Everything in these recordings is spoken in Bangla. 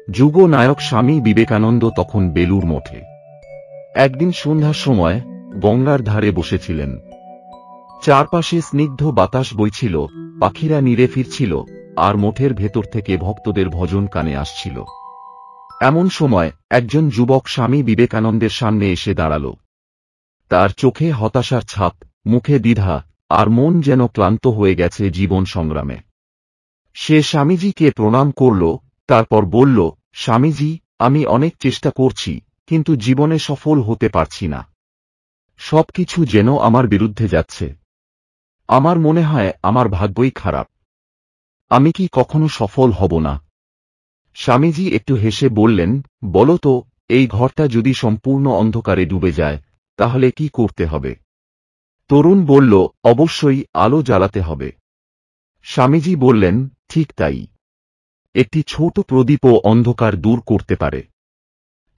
যুগ নায়ক স্বামী বিবেকানন্দ তখন বেলুর মঠে একদিন সন্ধ্যার সময় গঙ্গার ধারে বসেছিলেন। চারপাশে স্নিগ্ধ বাতাস বইছিল, পাখিরা নীড়ে ফিরছিল, আর মঠের ভেতর থেকে ভক্তদের ভজন কানে আসছিল। এমন সময় একজন যুবক স্বামী বিবেকানন্দের সামনে এসে দাঁড়াল। তার চোখে হতাশার ছাপ, মুখে দ্বিধা, আর মন যেন ক্লান্ত হয়ে গেছে জীবন সংগ্রামে। সে স্বামীজিকে প্রণাম করল, তারপর বলল, স্বামীজি, আমি অনেক চেষ্টা করছি, কিন্তু জীবনে সফল হতে পারছি না। সবকিছু যেন আমার বিরুদ্ধে যাচ্ছে। আমার মনে হয় আমার ভাগ্যই খারাপ। আমি কি কখনো সফল হব না? স্বামীজি একটু হেসে বললেন, বলো তো, এই ঘরটা যদি সম্পূর্ণ অন্ধকারে ডুবে যায়, তাহলে কি করতে হবে? তরুণ বলল, অবশ্যই আলো জ্বালাতে হবে। স্বামীজি বললেন, ঠিক তাই। একটি ছোট প্রদীপও অন্ধকার দূর করতে পারে।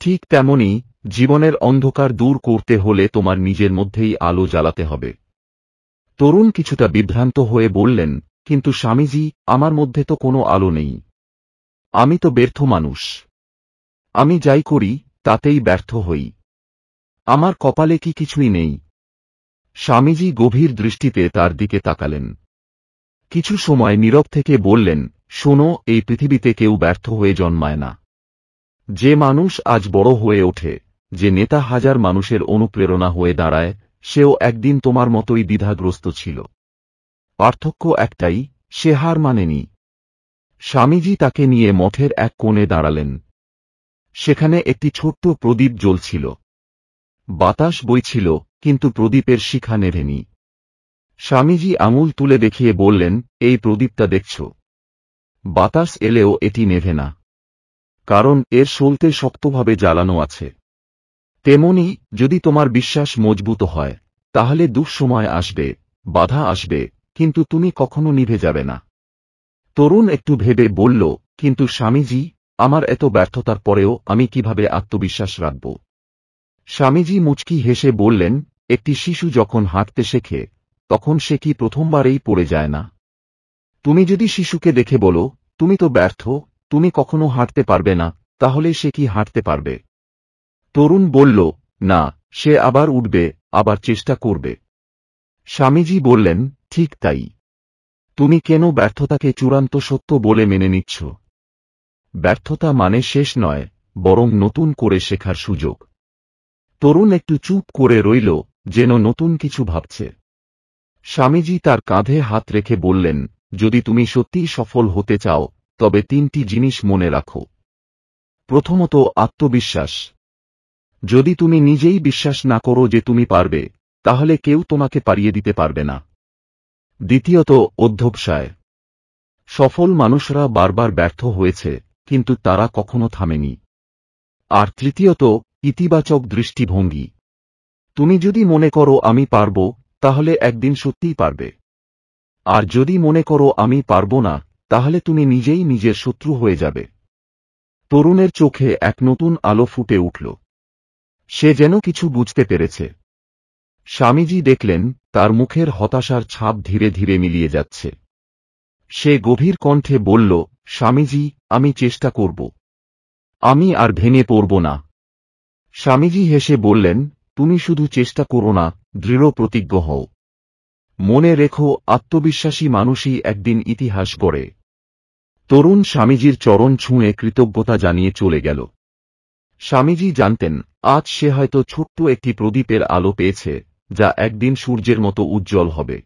ঠিক তেমনি জীবনের অন্ধকার দূর করতে হলে তোমার নিজের মধ্যেই আলো জ্বালাতে হবে। তরুণ কিছুটা বিভ্রান্ত হয়ে বললেন, কিন্তু স্বামীজি, আমার মধ্যে তো কোনো আলো নেই। আমি তো ব্যর্থ মানুষ। আমি যাই করি তাতেই ব্যর্থ হই। আমার কপালে কি কিছুই নেই? স্বামীজি গভীর দৃষ্টিতে তার দিকে তাকালেন। কিছু সময় নীরব থেকে বললেন, শোনো, এই পৃথিবীতে কেউ ব্যর্থ হয়ে জন্মায় না। যে মানুষ আজ বড় হয়ে ওঠে, যে নেতা হাজার মানুষের অনুপ্রেরণা হয়ে দাঁড়ায়, সেও একদিন তোমার মতোই দ্বিধাগ্রস্ত ছিল। পার্থক্য একটাই, সে হার মানেনি। স্বামীজি তাকে নিয়ে মঠের এক কোণে দাঁড়ালেন। সেখানে একটি ছোট্ট প্রদীপ জ্বলছিল। বাতাস বইছিল, কিন্তু প্রদীপের শিখা নেভেনি। স্বামীজি আঙুল তুলে দেখিয়ে বললেন, এই প্রদীপটা দেখছ? বাতাস এলেও এটি নেভে না, কারণ এর সলতে শক্তভাবে জ্বালানো আছে। তেমনি যদি তোমার বিশ্বাস মজবুত হয়, তাহলে দুঃসময় আসবে, বাধা আসবে, কিন্তু তুমি কখনো নিভে যাবে না। তরুণ একটু ভেবে বলল, কিন্তু স্বামীজি, আমার এত ব্যর্থতার পরেও আমি কিভাবে আত্মবিশ্বাস রাখব? স্বামীজি মুচকি হেসে বললেন, একটি শিশু যখন হাঁটতে শেখে, তখন সে কি প্রথমবারেই পড়ে যায় না? তুমি যদি শিশুকে দেখে বলো, তুমি তো ব্যর্থ, তুমি কখনো হাঁটতে পারবে না, তাহলে সে কি হাঁটতে পারবে? তরুণ বলল, না, সে আবার উঠবে, আবার চেষ্টা করবে। স্বামীজি বললেন, ঠিক তাই। তুমি কেন ব্যর্থতাকে চূড়ান্ত সত্য বলে মেনে নিচ্ছ? ব্যর্থতা মানে শেষ নয়, বরং নতুন করে শেখার সুযোগ। তরুণ একটু চুপ করে রইল, যেন নতুন কিছু ভাবছে। স্বামীজি তার কাঁধে হাত রেখে বললেন, যদি তুমি সত্যিই সফল হতে চাও, তবে তিনটি জিনিস মনে রাখো। প্রথমত, আত্মবিশ্বাস। যদি তুমি নিজেই বিশ্বাস না করো যে তুমি পারবে, তাহলে কেউ তোমাকে পারিয়ে দিতে পারবে না। দ্বিতীয়ত, অধ্যবসায়। সফল মানুষরা বারবার ব্যর্থ হয়েছে, কিন্তু তারা কখনো থামেনি। আর তৃতীয়ত, ইতিবাচক দৃষ্টিভঙ্গি। তুমি যদি মনে করো আমি পারব, তাহলে একদিন সত্যিই পারবে। আর যদি মনে করো আমি পারব না, তাহলে তুমি নিজেই নিজের শত্রু হয়ে যাবে। তরুণের চোখে এক নতুন আলো ফুটে উঠল। সে যেন কিছু বুঝতে পেরেছে। স্বামীজি দেখলেন, তার মুখের হতাশার ছাপ ধীরে ধীরে মিলিয়ে যাচ্ছে। সে গভীর কণ্ঠে বলল, স্বামীজি, আমি চেষ্টা করব। আমি আর ভেঙে পড়ব না। স্বামীজি হেসে বললেন, তুমি শুধু চেষ্টা করো না, দৃঢ় প্রতিজ্ঞ হও। মনে রেখো, আত্মবিশ্বাসী মানুষই একদিন ইতিহাস গড়ে। তরুণ স্বামীজির চরণ ছুঁয়ে কৃতজ্ঞতা জানিয়ে চলে গেল। স্বামীজি জানতেন, আজ সে হয়তো ছোট্ট একটি প্রদীপের আলো পেয়েছে, যা একদিন সূর্যের মতো উজ্জ্বল হবে।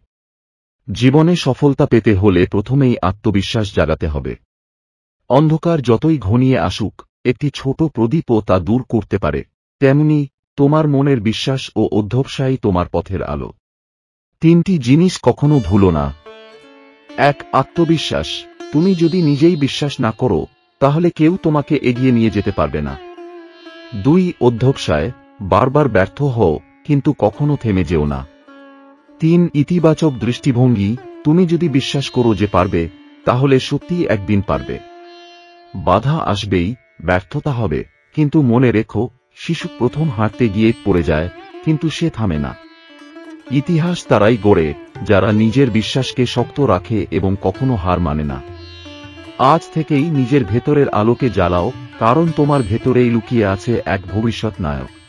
জীবনে সফলতা পেতে হলে প্রথমেই আত্মবিশ্বাস জাগাতে হবে। অন্ধকার যতই ঘনিয়ে আসুক, একটি ছোট প্রদীপও তা দূর করতে পারে। তেমনি তোমার মনের বিশ্বাস ও অধ্যবসায়ই তোমার পথের আলো। তিনটি জিনিস কখনো ভুলো না। 1. আত্মবিশ্বাস। তুমি যদি নিজেই বিশ্বাস না করো, তাহলে কেউ তোমাকে এগিয়ে নিয়ে যেতে পারবে না। 2. অধ্যবসায়। বারবার ব্যর্থ হও, কিন্তু কখনো থেমে যেও না। 3. ইতিবাচক দৃষ্টিভঙ্গি। তুমি যদি বিশ্বাস করো যে পারবে, তাহলে সত্যিই একদিন পারবে। বাধা আসবেই, ব্যর্থতা হবে, কিন্তু মনে রেখো, শিশু প্রথম হাঁটতে গিয়ে পড়ে যায়, কিন্তু সে থামে না। ইতিহাস তারাই গড়ে, যারা নিজের বিশ্বাসকে শক্ত রাখে এবং কখনো হার মানে না। আজ থেকেই নিজের ভেতরের আলোকে জ্বালাও, কারণ তোমার ভেতরেই লুকিয়ে আছে এক ভবিষ্যৎ নায়ক।